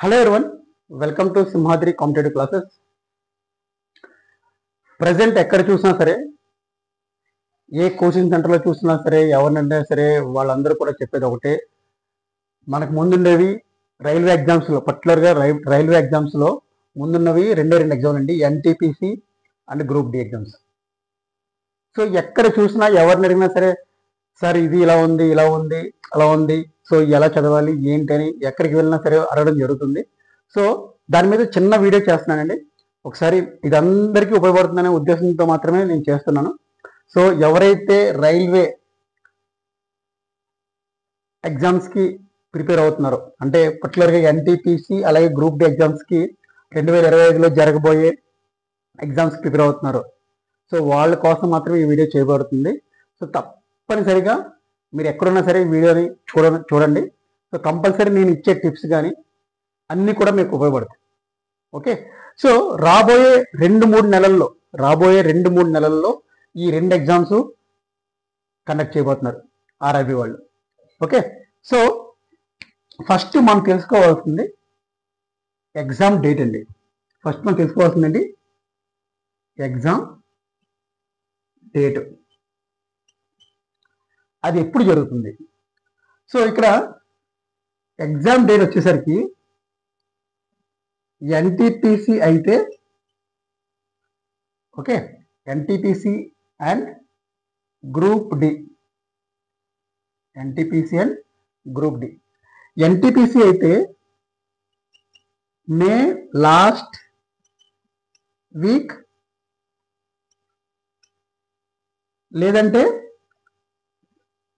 Hello everyone, welcome to Simhadri competitive classes. Present ఎక్కడ చూసినా సరే, ఏ కోచింగ్ సెంటర్లో చూసినా సరే, ఎవరినైనా సరే వాళ్ళందరూ కూడా చెప్పేది ఒకటే. మనకు ముందుండేవి రైల్వే ఎగ్జామ్స్లో, పర్టికులర్గా రైల్వే ఎగ్జామ్స్లో ముందున్నవి రెండు ఎగ్జామ్లు అండి, NTPC and group D exams. So ఎక్కడ చూసినా ఎవరిని అడిగినా సరే, సార్ ఇది ఇలా ఉంది, ఇలా ఉంది, అలా ఉంది, సో ఎలా చదవాలి ఏంటి అని ఎక్కడికి వెళ్ళినా సరే అడగడం జరుగుతుంది. సో దాని మీద చిన్న వీడియో చేస్తున్నానండి. ఒకసారి ఇది అందరికీ ఉపయోగపడుతుందనే ఉద్దేశంతో మాత్రమే నేను చేస్తున్నాను. సో ఎవరైతే రైల్వే ఎగ్జామ్స్కి ప్రిపేర్ అవుతున్నారో, అంటే పర్టికులర్గా ఎన్టీపీసీ అలాగే గ్రూప్ డి ఎగ్జామ్స్కి 2025లో జరగబోయే ఎగ్జామ్స్కి ప్రిపేర్ అవుతున్నారో, సో వాళ్ళ కోసం మాత్రమే ఈ వీడియో చేయబడుతుంది. సో తప్పనిసరిగా మీరు ఎక్కడున్నా సరే ఈ వీడియోని చూడండి. సో కంపల్సరీ నేను ఇచ్చే టిప్స్ కానీ అన్నీ కూడా మీకు ఉపయోగపడతాయి. ఓకే, సో రాబోయే 2-3 నెలల్లో ఈ 2 ఎగ్జామ్స్ కండక్ట్ చేయబోతున్నారు ఆర్ఆర్బీ వాళ్ళు. ఓకే, సో ఫస్ట్ మనం తెలుసుకోవాల్సింది ఎగ్జామ్ డేట్ అండి. ఫస్ట్ మనం తెలుసుకోవాల్సిందండి ఎగ్జామ్ డేట్, అది ఎప్పుడు జరుగుతుంది. సో ఇక్కడ ఎగ్జామ్ డేట్ వచ్చేసరికి ఎన్టీపీసీ అయితే, okay, NTPC and group D, NTPC and group D. NTPC అయితే మే లాస్ట్ వీక్ లేదంటే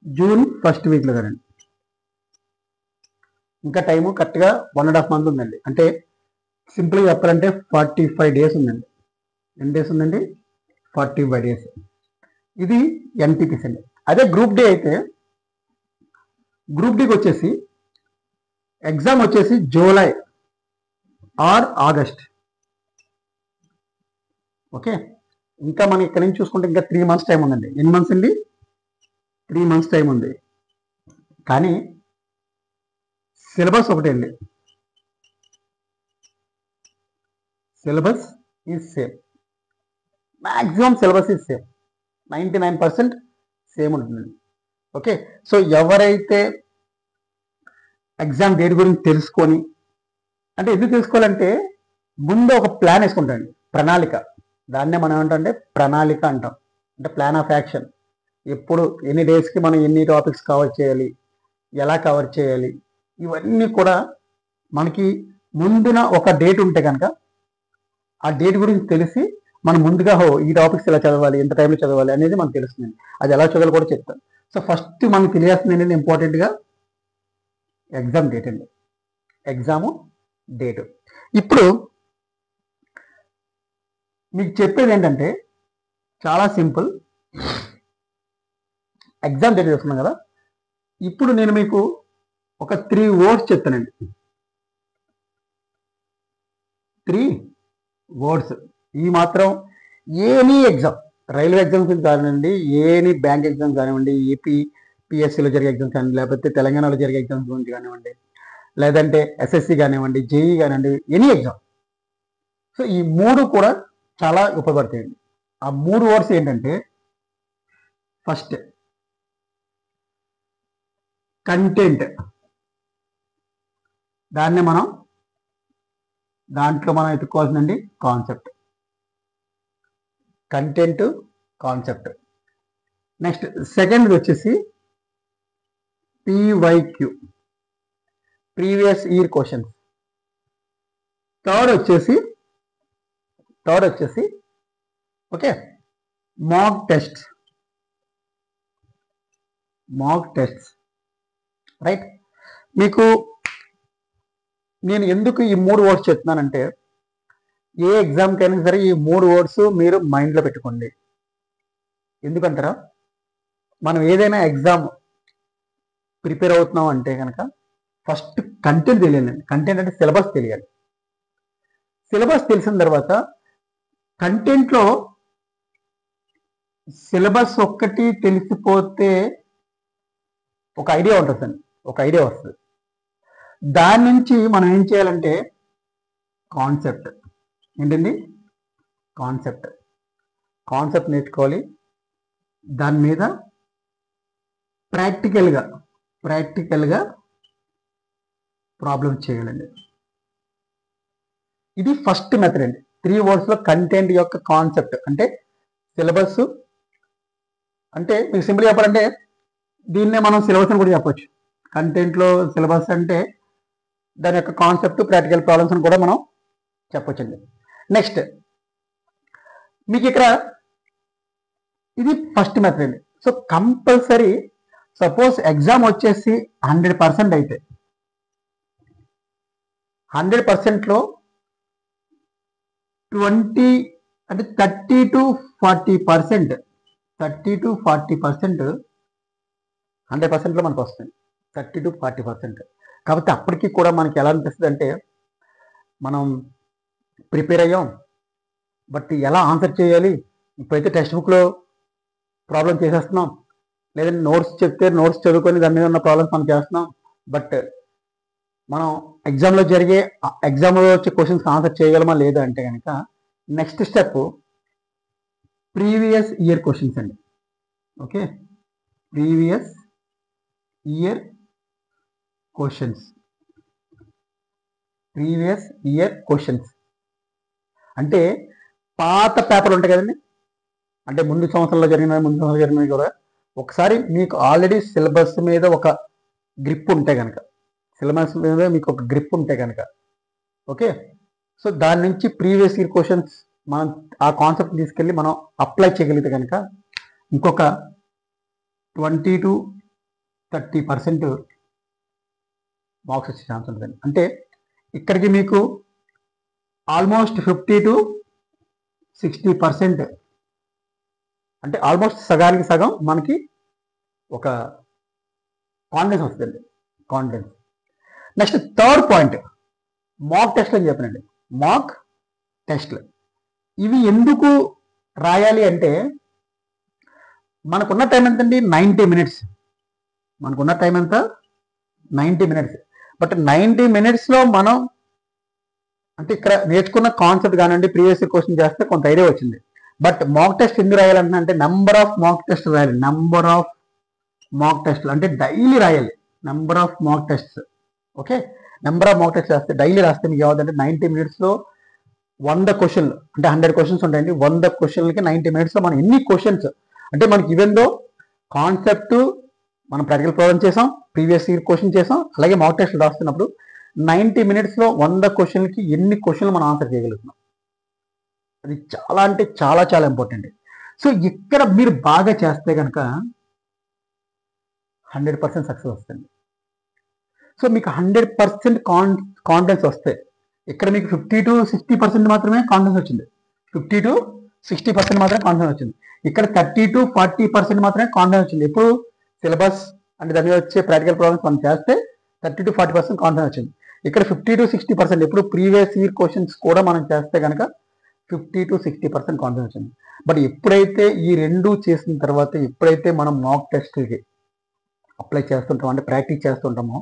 జూన్ ఫస్ట్ వీక్లో కదండి. ఇంకా టైము కరెక్ట్గా 1.5 month ఉందండి. అంటే సింపుల్గా చెప్పాలంటే 45 days ఉందండి. ఎన్ని డేస్ ఉందండి? 45 days. ఇది ఎన్టీపీసీ అండి. అదే గ్రూప్ డి అయితే, గ్రూప్ డికి వచ్చేసి ఎగ్జామ్ వచ్చేసి జూలై ఆర్ ఆగస్ట్. ఓకే, ఇంకా మనం ఇక్కడ నుంచి చూసుకుంటే ఇంకా 3 months టైం ఉందండి. ఎన్ని మంత్స్ అండి? 3 months టైం ఉంది. కానీ సిలబస్ ఒకటే అండి, syllabus is same. Maximum syllabus is same, 99% same ఉంటుందండి. ఓకే, సో ఎవరైతే ఎగ్జామ్ డేట్ గురించి తెలుసుకొని, అంటే ఎందుకు తెలుసుకోవాలంటే ముందు ఒక ప్లాన్ వేసుకుంటాండి, ప్రణాళిక. దాన్నే మనం ఏమంటే ప్రణాళిక అంటాం, అంటే ప్లాన్ ఆఫ్ యాక్షన్. ఎప్పుడు ఎన్ని డేస్కి మనం ఎన్ని టాపిక్స్ కవర్ చేయాలి, ఎలా కవర్ చేయాలి, ఇవన్నీ కూడా మనకి ముందున ఒక డేట్ ఉంటే కనుక ఆ డేట్ గురించి తెలిసి మనం ముందుగా ఈ టాపిక్స్ ఎలా చదవాలి, ఎంత టైంలో చదవాలి అనేది మనకు తెలుస్తుంది. అది ఎలా చదవాలి కూడా చెప్తాను. సో ఫస్ట్ మనకు తెలియాల్సింది ఏంటంటే ఇంపార్టెంట్గా ఎగ్జామ్ డేట్ అండి, ఎగ్జాము డేటు. ఇప్పుడు మీకు చెప్పేది ఏంటంటే చాలా సింపుల్. ఎగ్జామ్ డేట్ చెప్తున్నాం కదా, ఇప్పుడు నేను మీకు ఒక 3 words చెప్తానండి. 3 words. ఈ మాత్రం ఏనీ ఎగ్జామ్, రైల్వే ఎగ్జామ్స్ కానివ్వండి, ఏనీ బ్యాంక్ ఎగ్జామ్స్ కానివ్వండి, ఏపీ పిఎస్సిలో జరిగే ఎగ్జామ్స్ కానివ్వండి, లేకపోతే తెలంగాణలో జరిగే ఎగ్జామ్స్ గురించి కానివ్వండి, లేదంటే ఎస్ఎస్సి కానివ్వండి, జేఈ కానివ్వండి, ఎనీ ఎగ్జామ్. సో ఈ 3 కూడా చాలా ఉపయోగపడతాయండి. ఆ 3 words ఏంటంటే, ఫస్ట్ కంటెంట్. దాంట్లో మనం ఎత్తుకోవాల్సిందండి concept, content, concept. Next second వచ్చేసి PYQ, previous year questions. Third వచ్చేసి ఓకే, మాక్ టెస్ట్స్. రైట్, మీకు నేను ఎందుకు ఈ 3 words చెప్తున్నానంటే, ఏ ఎగ్జామ్కైనా సరే ఈ 3 words మీరు మైండ్లో పెట్టుకోండి. ఎందుకంటారా, మనం ఏదైనా ఎగ్జామ్ ప్రిపేర్ అవుతున్నాం అంటే కనుక ఫస్ట్ కంటెంట్ తెలియాలండి. కంటెంట్ అంటే సిలబస్ తెలియాలి. సిలబస్ తెలిసిన తర్వాత కంటెంట్లో సిలబస్ ఒక్కటి తెలిసిపోతే ఒక ఐడియా ఉంటుందండి, ఒక ఐడియా వస్తుంది. దాని నుంచి మనం ఏం చేయాలంటే కాన్సెప్ట్ ఏంటండి, కాన్సెప్ట్ నేర్చుకోవాలి. దాని మీద ప్రాక్టికల్గా ప్రాబ్లమ్స్ చేయాలండి. ఇది ఫస్ట్ మెథడ్ అండి. 3 wordsలో కంటెంట్ యొక్క కాన్సెప్ట్ అంటే సిలబస్ అంటే మీకు సింపుల్ చెప్పాలంటే దీన్నే మనం సిలబస్ అని కూడా చెప్పొచ్చు. కంటెంట్లో సిలబస్ అంటే దాని యొక్క కాన్సెప్ట్, ప్రాక్టికల్ ప్రాబ్లమ్స్ అని కూడా మనం చెప్పొచ్చండి. నెక్స్ట్ మీకు ఇక్కడ ఇది ఫస్ట్ మెథడ్ అండి. సో కంపల్సరీ సపోజ్ ఎగ్జామ్ వచ్చేసి 100% అయితే 100%లో 20 అంటే 30 to 40% 100%లో మనకు వస్తుంది. 30 to 40%. కాబట్టి అప్పటికి కూడా మనకి ఎలా అనిపిస్తుంది అంటే మనం ప్రిపేర్ అయ్యాం, బట్ ఎలా ఆన్సర్ చేయాలి, ఇప్పుడైతే టెక్స్ట్ బుక్లో ప్రాబ్లం చేసేస్తున్నాం, లేదంటే నోట్స్ చెప్తే నోట్స్ చదువుకొని దాని మీద ఉన్న ప్రాబ్లమ్స్ మనం చేస్తున్నాం. బట్ మనం ఎగ్జామ్లో వచ్చే క్వశ్చన్స్ ఆన్సర్ చేయగలమా లేదా అంటే కనుక next step previous year questions అండి. ఓకే, ప్రీవియస్ ఇయర్ క్వశ్చన్స్ అంటే పాత పేపర్ ఉంటాయి కదండి, అంటే ముందు సంవత్సరంలో జరిగినవి కూడా ఒకసారి మీకు ఆల్రెడీ సిలబస్ మీద ఒక గ్రిప్ ఉంటే కనుక ఓకే, సో దాని నుంచి ప్రీవియస్ ఇయర్ క్వశ్చన్స్ మనం ఆ కాన్సెప్ట్ తీసుకెళ్ళి మనం అప్లై చేయగలిగితే కనుక ఇంకొక 20 to 30% మార్క్స్ వచ్చే ఛాన్స్ ఉంటుందండి. అంటే ఇక్కడికి మీకు ఆల్మోస్ట్ 50 to 60% అంటే ఆల్మోస్ట్ సగానికి సగం మనకి ఒక కాన్ఫిడెన్స్ వస్తుందండి. నెక్స్ట్ థర్డ్ పాయింట్ మాక్ టెస్ట్లు అని చెప్పానండి. మాక్ టెస్ట్లు ఇవి ఎందుకు రాయాలి అంటే మనకున్న టైం ఎంతండి, 90 minutes. మనకున్న టైం ఎంత, 90 minutes. బట్ 90 minutesలో మనం అంటే ఇక్కడ నేర్చుకున్న కాన్సెప్ట్ కానివ్వండి, ప్రీవియస్ క్వశ్చన్ చేస్తే కొంత ఐడియా వచ్చింది. బట్ మాక్ టెస్ట్ ఎందుకు రాయాలంటే నెంబర్ ఆఫ్ మాక్ టెస్ట్ రాయాలి. అంటే డైలీ రాయాలి. నెంబర్ ఆఫ్ మాక్ టెస్ట్ రాస్తే డైలీ రాస్తే మీకు ఏమవుతుందంటే 90 minutesలో 100 క్వశ్చన్లు అంటే 100 questions ఉంటాయండి. 100 questionలకి 90 minutesలో మనం ఎన్ని క్వశ్చన్స్ అంటే మనకి ఈవెన్దో కాన్సెప్ట్ మనం ప్రాక్టికల్ ప్రాబ్లం చేసాం, ప్రీవియస్ ఇయర్ క్వశ్చన్ చేసాం, అలాగే మాక్ టెస్ట్ రాస్తున్నప్పుడు 90 minutesలో 100 questionలకి ఎన్ని క్వశ్చన్లు మనం ఆన్సర్ చేయగలుగుతున్నాం. అది చాలా అంటే చాలా చాలా ఇంపార్టెంట్. సో ఇక్కడ మీరు బాగా చేస్తే కనుక 100% సక్సెస్ వస్తుంది. సో మీకు 100% కాన్ఫిడెన్స్ వస్తే ఇక్కడ మీకు 50 to 60% మాత్రమే కాన్ఫిడెన్స్ వచ్చింది. 50 to 60% మాత్రమే కాన్ఫిడెన్స్ వచ్చింది. ఇక్కడ 30 to 40% మాత్రమే కాన్ఫిడెన్స్ వచ్చింది. ఎప్పుడు సిలబస్ అంటే దాని మీద వచ్చే ప్రాక్టికల్ ప్రాబ్లమ్స్ మనం చేస్తే 30 to 40% కాన్ఫిడెన్స్ వచ్చింది. ఇక్కడ 50 to 60% ఎప్పుడు ప్రీవియస్ ఇయర్ క్వశ్చన్స్ కూడా మనం చేస్తే కనుక 50 to 60% కాన్ఫిడెన్స్ వచ్చింది. బట్ ఎప్పుడైతే ఈ రెండు చేసిన తర్వాత ఎప్పుడైతే మనం మాక్ టెస్ట్కి అప్లై చేస్తుంటామో అంటే ప్రాక్టీస్ చేస్తుంటామో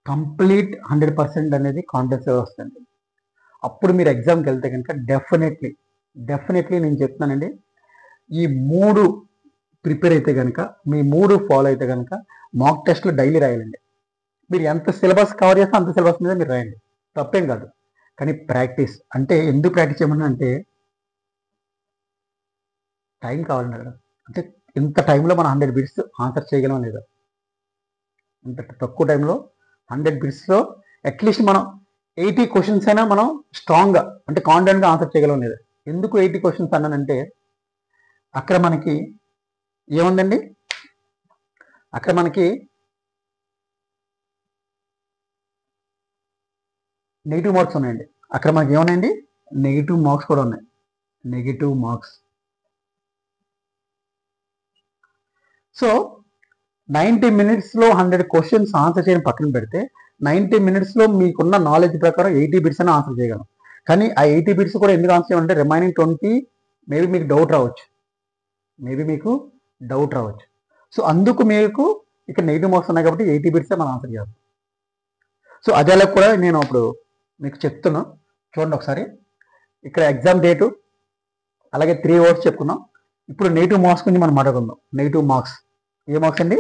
కంప్లీట్ 100% అనేది కాన్ఫిడెన్స్ వస్తుంది. అప్పుడు మీరు ఎగ్జామ్కి వెళ్తే కనుక డెఫినెట్లీ నేను చెప్తున్నానండి, ఈ 3 ప్రిపేర్ అయితే కనుక, మీ 3 ఫాలో అయితే కనుక మాక్ టెస్ట్లు డైలీ రాయాలండి. మీరు ఎంత సిలబస్ కవర్ చేస్తే అంత సిలబస్ మీద మీరు రాయండి, తప్పేం కాదు. కానీ ప్రాక్టీస్ అంటే ఎందుకు ప్రాక్టీస్ చేయమన్నా అంటే టైం కావాలండి అక్కడ. అంటే ఇంత టైంలో మనం 100 bits ఆన్సర్ చేయగలం లేదా, ఇంత తక్కువ టైంలో 100 bitsలో అట్లీస్ట్ మనం 80 questions అయినా మనం స్ట్రాంగ్గా అంటే కాన్ఫిడెంట్గా ఆన్సర్ చేయగలం లేదా. ఎందుకు 80 questions అన్నానంటే అక్కడ మనకి ఏముందండి, అక్కడ మనకి నెగిటివ్ మార్క్స్ ఉన్నాయండి. అక్కడ మనకి ఏమున్నాయండి, నెగిటివ్ మార్క్స్ కూడా ఉన్నాయి. Negative marks. So 90 minutesలో 100 questions answer చేయడం పక్కన పెడితే 90 minutesలో మీకున్న నాలెడ్జ్ ప్రకారం 80 bits అయినా ఆన్సర్ చేయగలం. కానీ ఆ 80 bits కూడా ఎందుకు ఆన్సర్ చేయాలంటే రిమైనింగ్ 20 మేబీ మీకు డౌట్ రావచ్చు. సో అందుకు మీకు ఇక్కడ నెగిటివ్ మార్క్స్ ఉన్నాయి కాబట్టి 80 bits మనం ఆన్సర్ చేస్తాం. సో అదేలా కూడా నేను ఇప్పుడు మీకు చెప్తున్నా, చూడండి ఒకసారి. ఇక్కడ ఎగ్జామ్ డేటు అలాగే 3 అవర్స్ చెప్పుకున్నాం. ఇప్పుడు నెగిటివ్ మార్క్స్ గురించి మనం మాట్లాడుకుందాం. నెగిటివ్ మార్క్స్ ఏ మార్క్స్ అండి?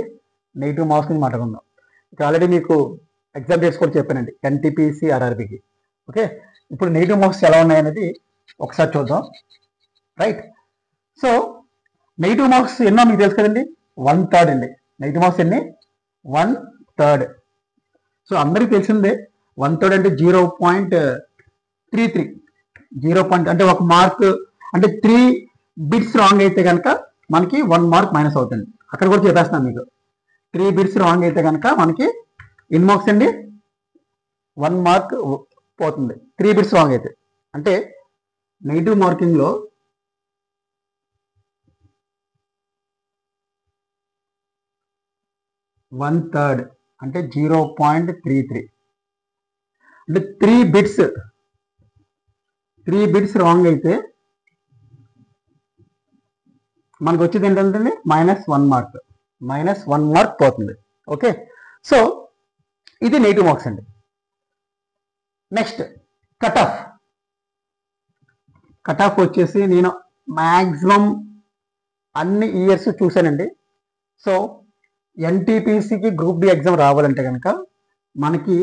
నెగిటివ్ మార్క్స్ గురించి మాట్లాడుకుందాం. ఇక్కడ ఆల్రెడీ మీకు ఎగ్జామ్ డేట్స్ కూడా చెప్పానండి ఎన్టీపీసీ ఆర్ఆర్బీకి. ఓకే, ఇప్పుడు నెగిటివ్ మార్క్స్ ఎలా ఉన్నాయనేది ఒకసారి చూద్దాం. రైట్, సో నెగిటివ్ మార్క్స్ ఎన్నో మీకు తెలుసు కదండి, 1/3 అండి. నెగిటివ్ మార్క్స్ ఎన్ని? 1/3. సో అందరికీ తెలిసిందే 1/3 అంటే 0.33. 0 అంటే ఒక మార్క్ అంటే 3 బిట్స్ రాంగ్ అయితే కనుక మనకి 1 మార్క్ మైనస్ అవుతుంది. అక్కడ కూడా చెప్పేస్తున్నాను మీకు. 3 బిట్స్ రాంగ్ అయితే కనుక మనకి ఎన్ని మార్క్స్ అండి? 1 మార్క్ పోతుంది 3 బిట్స్ రాంగ్ అయితే. అంటే నెగిటివ్ మార్కింగ్లో 1/3 అంటే 0.33. అంటే 3 బిట్స్ రాంగ్ అయితే మనకు వచ్చేది ఏంటంటే -1 మార్క్. -1 మార్క్ పోతుంది. ఓకే, సో ఇది నెగిటివ్ మార్క్స్ అండి. నెక్స్ట్ కట్ ఆఫ్ వచ్చేసి నేను మ్యాక్సిమం అన్ని ఇయర్స్ చూశానండి. సో ఎన్టీపీసీకి గ్రూప్ డి ఎగ్జామ్ రావాలంటే కనుక మనకి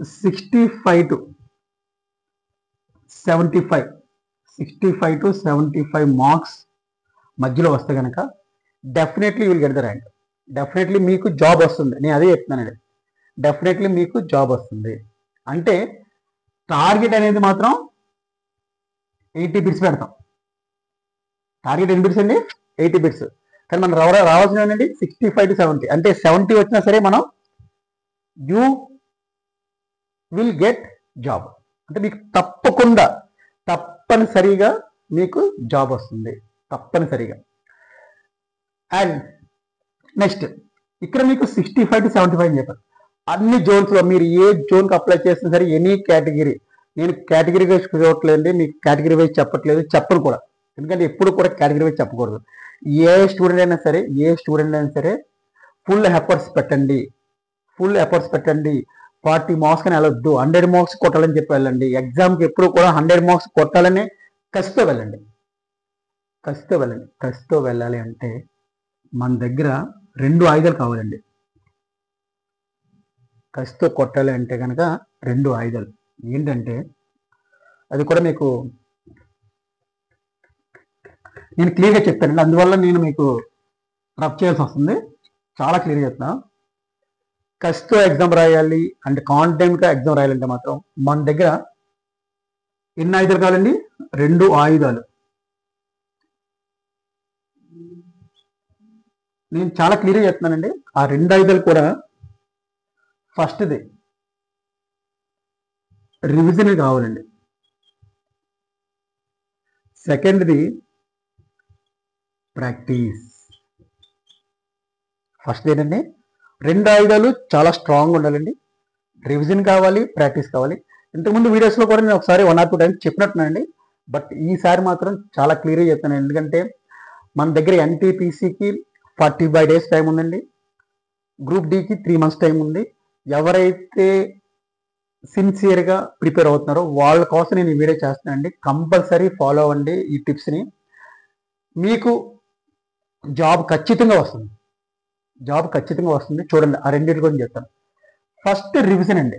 65 to 75 మార్క్స్ మధ్యలో వస్తే కనుక definitely will get the rank. Definitely మీకు జాబ్ వస్తుంది. నేను అదే చెప్తున్నానండి, డెఫినెట్లీ మీకు జాబ్ వస్తుంది. అంటే టార్గెట్ అనేది మాత్రం 80 బిట్స్ పెడతాం. టార్గెట్ ఎన్ని బిట్స్ అండి? 80 బిట్స్. కానీ మనం రావాల్సిన ఏంటండి 65 to 70. అంటే 70 వచ్చినా సరే మనం యూ విల్ గెట్ జాబ్. అంటే మీకు తప్పనిసరిగా మీకు జాబ్ వస్తుంది, తప్పనిసరిగా. అండ్ నెక్స్ట్ ఇక్కడ మీకు 65 to 75 అని చెప్పారు. అన్ని జోన్స్లో మీరు ఏ జోన్కి అప్లై చేసినా సరే ఎనీ కేటగిరీ, నేను కేటగిరీ వైజ్ చూడట్లేదండి, మీకు కేటగిరీ వైజ్ చెప్పను కూడా. ఎందుకంటే ఎప్పుడు కూడా కేటగిరీ వైజ్ చెప్పకూడదు. ఏ స్టూడెంట్ అయినా సరే ఫుల్ ఎఫర్ట్స్ పెట్టండి. 40 మార్క్స్ అని వెళ్ళొద్దు, 100 మార్క్స్ కొట్టాలని చెప్పి వెళ్ళండి. ఎగ్జామ్కి ఎప్పుడు కూడా 100 మార్క్స్ కొట్టాలని కసితో వెళ్ళండి. కసితో వెళ్ళాలి అంటే మన దగ్గర 2 ఆయుధాలు కావాలండి. కసితో కొట్టాలి అంటే కనుక 2 ఆయుధాలు ఏంటంటే, అది కూడా మీకు నేను క్లియర్గా చెప్తానండి. అందువల్ల నేను మీకు రఫ్ చేయాల్సి వస్తుంది. చాలా క్లియర్గా చెప్తున్నా. కసితో ఎగ్జామ్ రాయాలి అంటే, కాన్ఫిడెంట్గా ఎగ్జామ్ రాయాలంటే మాత్రం మన దగ్గర ఎన్ని ఆయుధాలు కావాలండి? 2 ఆయుధాలు. నేను చాలా క్లియర్గా చెప్తున్నానండి. ఆ 2 ఆయుధాలు కూడా ఫస్ట్ది రివిజన్ కావాలండి. సెకండ్ది ప్రాక్టీస్. ఫస్ట్ ఏంటండి, 2 ఆయుధాలు చాలా స్ట్రాంగ్ ఉండాలండి. రివిజన్ కావాలి, ప్రాక్టీస్ కావాలి. ఇంతకుముందు వీడియోస్లో కూడా నేను ఒకసారి 1 or 2 టైమ్స్ చెప్పినట్టున్నానండి. బట్ ఈసారి మాత్రం చాలా క్లియర్గా చెప్తాను. ఎందుకంటే మన దగ్గర ఎన్టీపీసీకి 45 days టైం ఉందండి. గ్రూప్ డికి 3 months టైం ఉంది. ఎవరైతే సిన్సియర్గా ప్రిపేర్ అవుతున్నారో వాళ్ళ కోసం నేను ఈ వీడియో చేస్తున్నానండి. కంపల్సరీ ఫాలో అవ్వండి ఈ టిప్స్ని. మీకు జాబ్ ఖచ్చితంగా వస్తుంది. చూడండి, ఆ 2 గురించి చెప్తాను. ఫస్ట్ రివిజన్ అండి.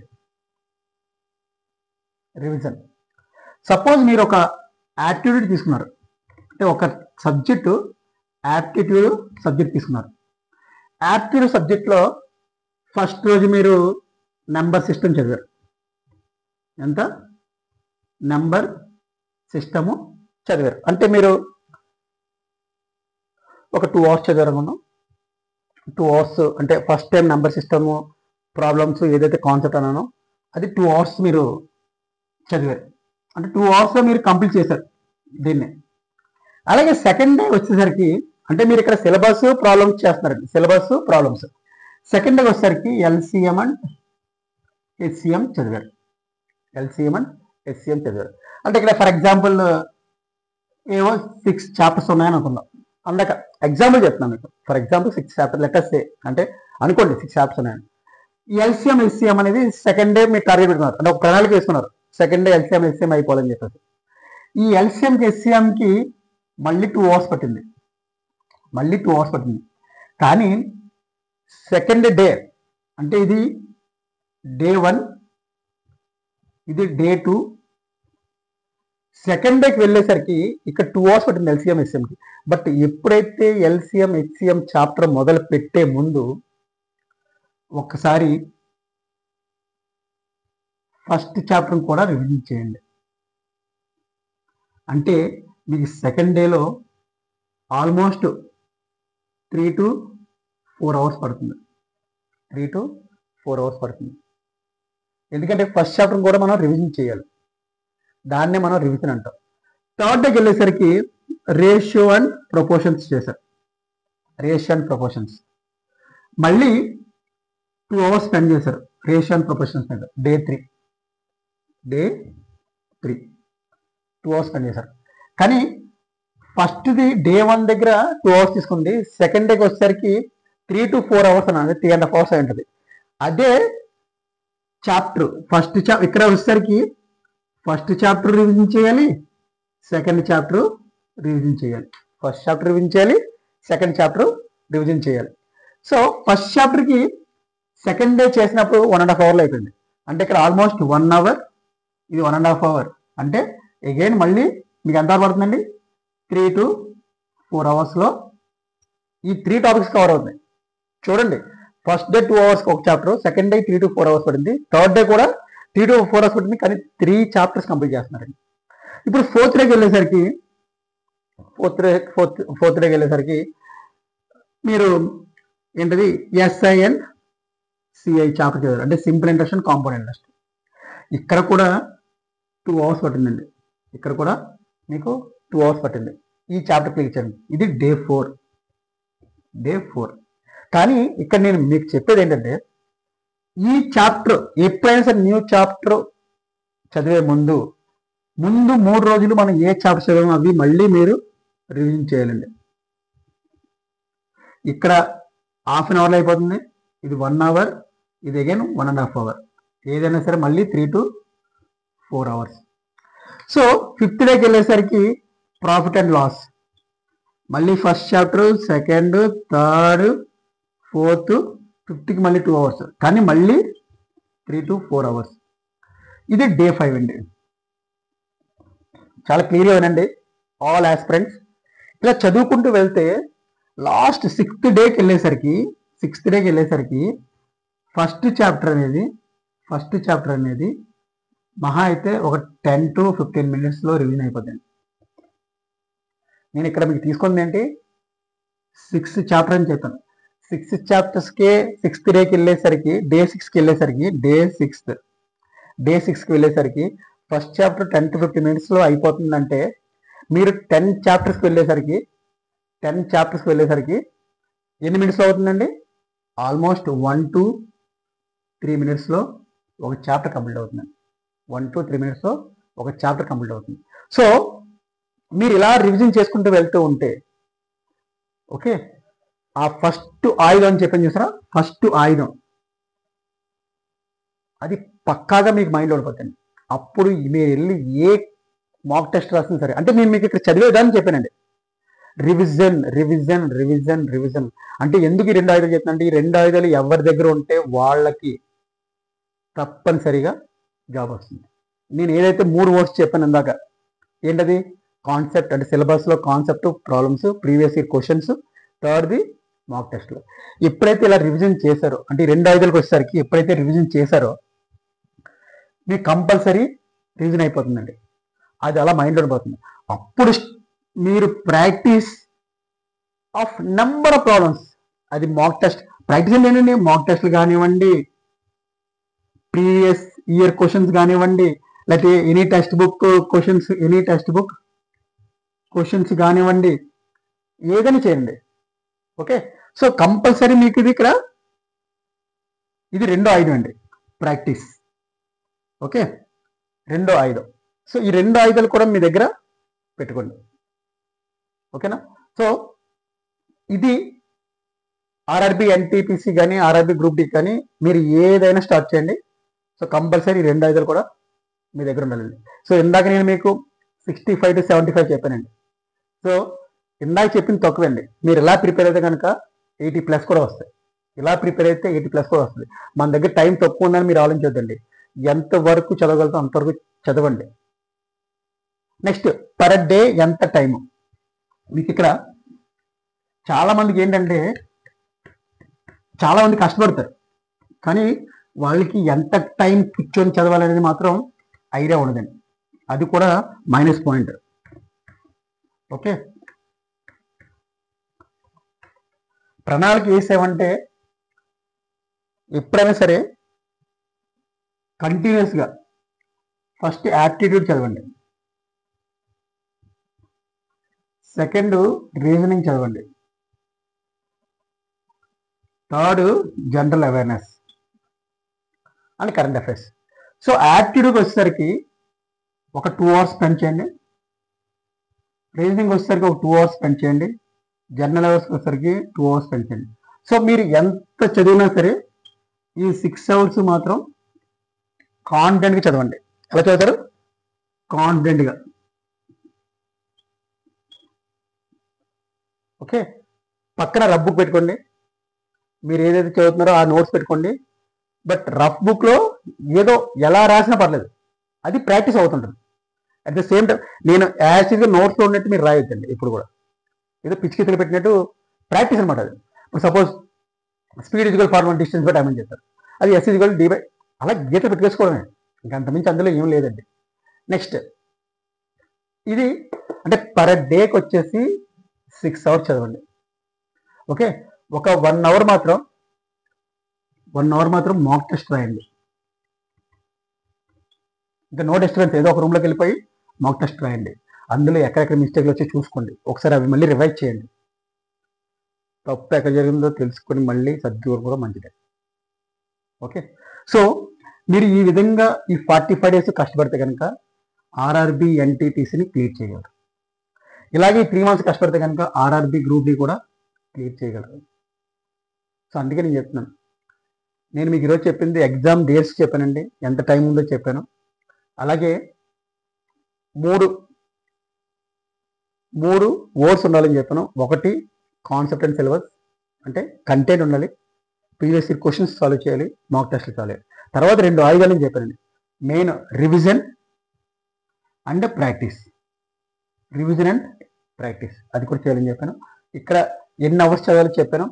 రివిజన్. సపోజ్ మీరు ఒక యాప్టిట్యూడ్ తీసుకున్నారు, అంటే ఒక సబ్జెక్టు యాప్టిట్యూడ్ సబ్జెక్ట్ తీసుకున్నారు. యాప్టిట్యూడ్ సబ్జెక్ట్లో ఫస్ట్ రోజు మీరు నెంబర్ సిస్టమ్ చదివారు. ఎంత? నెంబర్ సిస్టము చదివారు. అంటే మీరు ఒక 2 hours చదివారు అనుకున్నాం. 2 hours అంటే first time number system problems ఏదైతే కాన్సెప్ట్ అన్నానో అది 2 hours మీరు చదివారు. అంటే 2 hours మీరు కంప్లీట్ చేశారు దీన్ని. అలాగే సెకండ్ డే వచ్చేసరికి, అంటే మీరు ఇక్కడ సిలబస్ ప్రాబ్లమ్స్ చేస్తున్నారండి, సెకండ్ డే వచ్చేసరికి ఎల్సిఎం అండ్ హెచ్సిఎం చదివారు. అంటే ఇక్కడ ఫర్ ఎగ్జాంపుల్ ఏవో 6 chapters ఉన్నాయని అనుకుందాం. అందాక ఎగ్జాంపుల్ చెప్తున్నాను మీకు. ఫర్ ఎగ్జాంపుల్ 6 chapters లెక్కస్తే, అంటే అనుకోండి 6 chapters ఉన్నాయని. ఈ ఎల్సిఎం ఎస్సిఎం అనేది సెకండ్ డే మీరు టార్గెట్ పెట్టుకున్నారు, అంటే ఒక ప్రణాళిక వేసుకున్నారు, సెకండ్ డే ఎల్సిఎం ఎస్సిఎం అయిపోవాలని చెప్పేసి. ఈ ఎల్సిఎంకి ఎస్సిఎంకి మళ్ళీ 2 అవర్స్ పట్టింది, మళ్ళీ 2 అవర్స్ పట్టింది. కానీ సెకండ్ డే అంటే ఇది డే 1, ఇది డే 2, సెకండ్ డేకి వెళ్ళేసరికి ఇక్కడ 2 అవర్స్ పట్టింది ఎల్సిఎం ఎస్సిఎంకి. బట్ ఎప్పుడైతే ఎల్సిఎం హెచ్సిఎం చాప్టర్ మొదలు పెట్టే ముందు ఒక్కసారి ఫస్ట్ చాప్టర్ కూడా రివిజన్ చేయండి. అంటే మీకు సెకండ్ డేలో ఆల్మోస్ట్ 3 to 4 అవర్స్ పడుతుంది, 3 to 4 అవర్స్ పడుతుంది. ఎందుకంటే ఫస్ట్ చాప్టర్ కూడా మనం రివిజన్ చేయాలి, దాన్నే మనం రివిజన్ అంటాం. థర్డ్ డేకి వెళ్ళేసరికి రేషియో అండ్ ప్రపోర్షన్స్ చేశారు, రేషియో అండ్ ప్రపోర్షన్స్ మళ్ళీ 2 అవర్స్ స్పెండ్ చేశారు రేషియో అండ్ ప్రపోర్షన్స్ మీద. డే 3 2 అవర్స్ స్పెండ్ చేశారు. కానీ ఫస్ట్ది డే 1 దగ్గర 2 అవర్స్ తీసుకుంది, సెకండ్ డేకి వచ్చేసరికి 3 to 4 అవర్స్ అన్నది 3.5 అవర్స్ అయి ఉంటుంది. అదే చాప్టర్ ఇక్కడ వచ్చేసరికి ఫస్ట్ చాప్టర్ రివిజన్ చేయాలి, సెకండ్ చాప్టర్ రివిజన్ చేయాలి, ఫస్ట్ చాప్టర్ రివిజన్ చేయాలి, సెకండ్ చాప్టర్ రివిజన్ చేయాలి. సో ఫస్ట్ చాప్టర్కి సెకండ్ డే చేసినప్పుడు 1.5 అవర్లు అయిపోయింది. అంటే ఇక్కడ ఆల్మోస్ట్ 1 అవర్, ఇది 1.5 అవర్. అంటే అగైన్ మళ్ళీ మీకు ఎంత పడుతుందండి, 3 to 4 అవర్స్లో ఈ 3 టాపిక్స్ కవర్ అవుతాయి. చూడండి, ఫస్ట్ డే 2 అవర్స్ ఒక chapter, second day 3 to 4 hours పడింది, థర్డ్ డే కూడా 3 to 4 అవర్స్ పడింది. కానీ 3 చాప్టర్స్ కంప్లీట్ చేస్తున్నారండి. ఇప్పుడు ఫోర్త్ డేకి వెళ్ళేసరికి మీరు ఏంటది ఎస్ఐఎన్ సిఐ చాప్టర్ చదివారు, అంటే simple interest and compound interest. ఇక్కడ కూడా 2 అవర్స్ పట్టిందండి, ఇక్కడ కూడా మీకు 2 అవర్స్ పట్టింది. ఈ చాప్టర్ క్లిక్ చేయండి, ఇది డే 4. కానీ ఇక్కడ నేను మీకు చెప్పేది ఏంటంటే, ఈ చాప్టర్ ఎప్పుడైనా సరే న్యూ చాప్టర్ చదివే ముందు 3 రోజులు మనం ఏ చాప్టర్ చదివామో అవి మళ్ళీ మీరు రివిజన్ చేయాలండి. ఇక్కడ హాఫ్ అన్ అవర్లో అయిపోతుంది, ఇది 1 అవర్, ఇది అగైన్ 1.5 అవర్. ఏదైనా సరే మళ్ళీ 3 to 4 అవర్స్. సో ఫిఫ్త్ డేకి వెళ్ళేసరికి ప్రాఫిట్ అండ్ లాస్, మళ్ళీ first chapter, second, third, fourth, ఫిఫ్త్కి మళ్ళీ 2 అవర్స్, కానీ మళ్ళీ 3 to 4 అవర్స్. ఇది డే 5 అండి. చాలా క్లియర్గా వినండి ఆల్ ఆస్పిరెంట్స్. ఇలా చదువుకుంటూ వెళ్తే లాస్ట్ సిక్స్త్ డేకి వెళ్ళేసరికి ఫస్ట్ చాప్టర్ అనేది మహా అయితే ఒక 10 to 15 minutesలో రివిజన్ అయిపోతుంది. నేను ఇక్కడ మీకు తీసుకుంది ఏంటి, 6 చాప్టర్ అని చెప్పాను. 6 చాప్టర్స్కే 6th డేకి వెళ్ళేసరికి డే 6కి వెళ్ళేసరికి ఫస్ట్ చాప్టర్ 10 to 15 minutesలో అయిపోతుందంటే, మీరు 10 చాప్టర్స్కి వెళ్ళేసరికి ఎన్ని మినిట్స్లో అవుతుందండి, ఆల్మోస్ట్ 1 to 3 minutesలో ఒక చాప్టర్ కంప్లీట్ అవుతుంది. 1 to 3 minutesలో ఒక చాప్టర్ కంప్లీట్ అవుతుంది. సో మీరు ఇలా రివిజన్ చేసుకుంటూ వెళ్తూ ఉంటే, ఓకే, ఆ ఫస్ట్ ఆయుధం అని చెప్పని చూసారా, ఫస్ట్ ఆయుధం అది పక్కాగా మీకు మైండ్లో ఉండిపోతుంది. అప్పుడు మీరు వెళ్ళి ఏ మాక్ టెస్ట్ రాసినా సరే, అంటే నేను మీకు ఇక్కడ చదివేదాన్ని చెప్పానండి, రివిజన్. అంటే ఎందుకు ఈ 2 ఆయుధాలు చెప్తానంటే, ఈ 2 ఆయుధాలు ఎవరి దగ్గర ఉంటే వాళ్ళకి తప్పనిసరిగా జాబ్ వస్తుంది. నేను ఏదైతే 3 వర్డ్స్ చెప్పాను ఇందాక, ఏంటది, కాన్సెప్ట్ అంటే సిలబస్లో concept, problems, previous year questions, థర్డ్ది మాక్ టెస్ట్లో. ఎప్పుడైతే ఇలా రివిజన్ చేశారో, అంటే ఈ 2 ఆయుధాలకు వచ్చేసరికి ఎప్పుడైతే రివిజన్ చేశారో మీకు కంపల్సరీ రివిజన్ అయిపోతుందండి. అది అలా మైండ్లో ఉండిపోతుంది. అప్పుడు మీరు practice of number of problems, అది మాక్ టెస్ట్ ప్రాక్టీస్ ఏంటండి, మాక్ టెస్ట్లు కానివ్వండి, ప్రీవియస్ ఇయర్ క్వశ్చన్స్ కానివ్వండి, లేకపోతే ఎనీ టెక్స్ట్ బుక్ క్వశ్చన్స్ కానివ్వండి, ఏదైనా చేయండి. ఓకే, సో కంపల్సరీ మీకు ఇది 2వ ఆయుధం అండి, ప్రాక్టీస్. ఓకే, 2వ ఆయుధం. సో ఈ 2 ఆయుధాలు కూడా మీ దగ్గర పెట్టుకోండి. ఓకేనా, సో ఇది ఆర్ఆర్బి ఎన్టీపీసీ కానీ ఆర్ఆర్బి గ్రూప్ డి కానీ మీరు ఏదైనా స్టార్ట్ చేయండి. సో కంపల్సరీ 2 ఐదులు కూడా మీ దగ్గర ఉండాలండి. సో ఇందాక నేను మీకు 65 to 75 చెప్పానండి. సో ఇందాక చెప్పింది తక్కువండి. మీరు ఇలా ప్రిపేర్ అయితే కనుక 80+ కూడా వస్తాయి. ఇలా ప్రిపేర్ అయితే 80+ కూడా వస్తుంది. మన దగ్గర టైం తక్కువ ఉందని మీరు ఆలోచించొద్దండి. ఎంతవరకు చదవగలుగుతాం అంతవరకు చదవండి. నెక్స్ట్, పర్ డే ఎంత టైము. మీకు ఇక్కడ చాలా మందికి ఏంటంటే, చాలా మంది కష్టపడతారు కానీ వాళ్ళకి ఎంత టైం కూర్చొని చదవాలనేది మాత్రం ఐడియా ఉండదండి. అది కూడా మైనస్ పాయింట్. ఓకే, ప్రణాళిక వేసామంటే ఎప్పుడైనా సరే కంటిన్యూస్గా ఫస్ట్ యాప్టిట్యూడ్ చదవండి, సెకండ్ రీజనింగ్ చదవండి, third general awareness and current affairs. So యాప్టిట్యూడ్కి వచ్చేసరికి ఒక 2 hours స్పెండ్ చేయండి, రీజనింగ్ వచ్చేసరికి ఒక 2 hours స్పెండ్ చేయండి, జనరల్ అవర్స్కి వచ్చేసరికి 2 hours స్పెండ్ చేయండి. సో మీరు ఎంత చదివినా సరే ఈ 6 hours మాత్రం కాన్ఫిడెంట్గా చదవండి. ఎలా చదువుతారు? కాన్ఫిడెంట్గా. ఓకే, పక్కన రఫ్ బుక్ పెట్టుకోండి, మీరు ఏదైతే చదువుతున్నారో ఆ నోట్స్ పెట్టుకోండి. బట్ రఫ్ బుక్లో ఏదో ఎలా రాసినా పర్లేదు, అది ప్రాక్టీస్ అవుతుంటుంది. అట్ ద సేమ్ టైం నేను యాక్చువల్గా నోట్స్లో ఉన్నట్టు మీరు రాయొద్దండి. ఇప్పుడు కూడా ఏదో పిచ్చికితులు పెట్టినట్టు ప్రాక్టీస్ అనమాట. అది ఇప్పుడు suppose speed equal formal distance by time అని చెప్తారు, అది ఎస్ ఈజ్వల్ డి బై, అలా గీత పెట్టుకేసుకోవడమే, ఇంకంతమించి అందులో ఏం లేదండి. నెక్స్ట్, ఇది అంటే పర్ డేకి వచ్చేసి 6 hours చదవండి. ఓకే, ఒక 1 hour మాత్రం మాక్ టెస్ట్ రాయండి. ఇంకా నో డిస్టర్బెన్స్, ఏదో ఒక రూమ్లోకి వెళ్ళిపోయి మాక్ టెస్ట్ రాయండి. అందులో ఎక్కడెక్కడ మిస్టేక్లు వచ్చి చూసుకోండి, ఒకసారి అవి మళ్ళీ రివైజ్ చేయండి. తప్పు ఎక్కడ జరిగిందో తెలుసుకొని మళ్ళీ సర్దుకోవడం కూడా మంచిదే. ఓకే, సో మీరు ఈ విధంగా ఈ 45 days కష్టపడితే కనుక ఆర్ఆర్బి ఎన్టీపీసీని క్లియర్ చేయగలరు. ఇలాగే 3 months కష్టపడితే కనుక ఆర్ఆర్బి గ్రూప్ డి కూడా క్లియర్ చేయగలరు. సో అందుకే నేను చెప్తున్నాను. నేను మీకు ఈరోజు చెప్పింది ఎగ్జామ్ డేట్స్ చెప్పానండి, ఎంత టైం ఉందో చెప్పాను. అలాగే మూడు వర్డ్స్ ఉండాలని చెప్పాను. ఒకటి కాన్సెప్ట్ అండ్ సిలబస్, అంటే కంటెంట్ ఉండాలి, ప్రీవియస్ ఇయర్ క్వశ్చన్స్ సాల్వ్ చేయాలి, మాక్ టెస్ట్లు చాలు. తర్వాత 2 ఆయుధాలని చెప్పానండి, main revision and practice. Revision and practice అది కూడా చేయాలని చెప్పాను. ఇక్కడ ఎన్ని అవర్స్ చదవాలో చెప్పాను,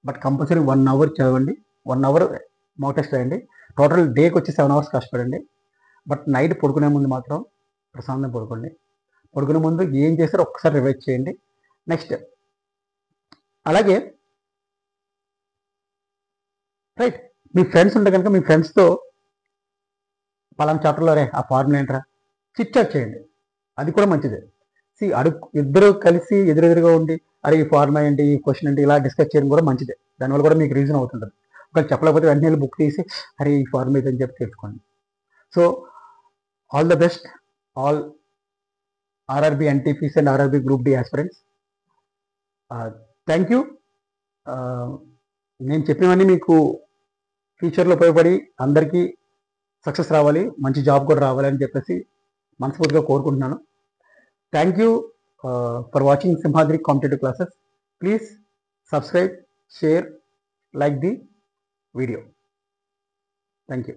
బట్ కంపల్సరీ 1 hour చదవండి, 1 hour మాక్ టెస్ట్ రాయండి. టోటల్ డేకి వచ్చి 7 hours కష్టపడండి. బట్ నైట్ పడుకునే ముందు మాత్రం ప్రశాంతంగా పడుకోండి. పడుకునే ముందు ఏం చేస్తారో ఒక్కసారి రివైజ్ చేయండి. నెక్స్ట్, అలాగే రైట్, మీ ఫ్రెండ్స్ ఉంటే కనుక మీ ఫ్రెండ్స్తో పలానా చాప్టర్లో రే ఆ ఫార్ములా ఏంట్రా చిట్ చాట్ చేయండి, అది కూడా మంచిదే. ఇద్దరు కలిసి ఎదురెదురుగా ఉండి అరే ఈ ఫార్ములా ఏంటి, ఈ క్వశ్చన్ ఏంటి, ఇలా డిస్కస్ చేయడం కూడా మంచిదే. దానివల్ల కూడా మీకు రీజన్ అవుతుంటుంది. ఒకవేళ చెప్పలేకపోతే వెంటనే బుక్ తీసి అరే ఈ ఫార్ములా ఇది అని చెప్పి తెలుసుకోండి. So all the best all RRB NTPC and RRB group D aspirants. Thank you. నేను చెప్పినవన్నీ మీకు ఫ్యూచర్లో ఉపయోగపడి అందరికీ సక్సెస్ రావాలి, మంచి జాబ్ కూడా రావాలి అని చెప్పేసి మనస్ఫూర్తిగా కోరుకుంటున్నాను. Thank you for watching Simhadri competitive classes. Please subscribe, share, like the video. Thank you.